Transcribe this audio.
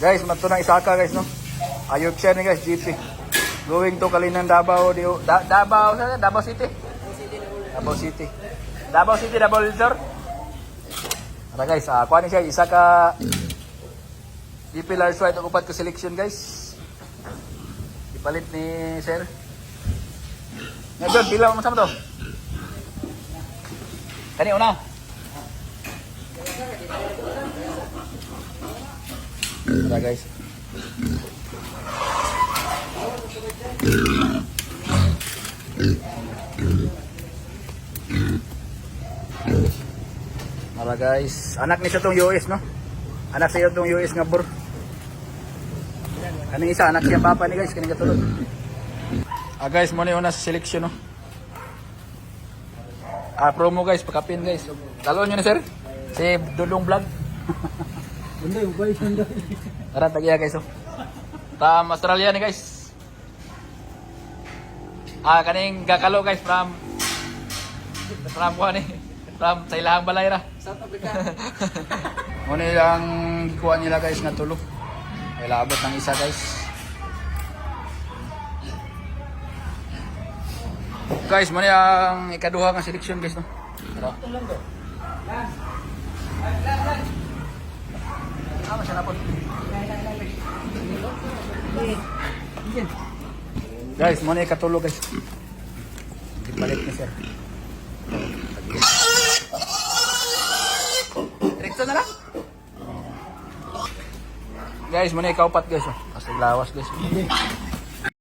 Guys, mato na Isaka guys no. Ayok siya ni guys, GP. Going to Kalinan Davao, Davao, Davao City. Davao City. Davao City, Davao Lizard. Ara guys, kuha ni siya Isaka GP Lars White ang upat ko selection guys. Ipalit ni Sir. Ngayon, pila mo sama to? Kani una. Ara guys. Ara guys, anak ni siya tong US no? Anak siya tong US nga bur. Kaning isa anak siya papa ni guys, kaning katulog. Guys, mo ni una sa selection no. Promo guys, pakapin guys. Talon nyo na sir. Si Dulong Vlog. Unday, ubay, unday. Tara, tagya guys oh. From Australia ni guys. Kaning gakalo guys from kuha ni. From sa ilahang balay ra. South Africa. Muna yung kuha nila guys nga tulog. Kaya abot ng isa guys. Guys, muna yung ikaduha ng selection guys no. Tara. Masya na po. Guys, muna yung katulog guys. Balik ni sir. Direkto na lang. Guys, muna yung kaupat guys. Kasi lawas guys.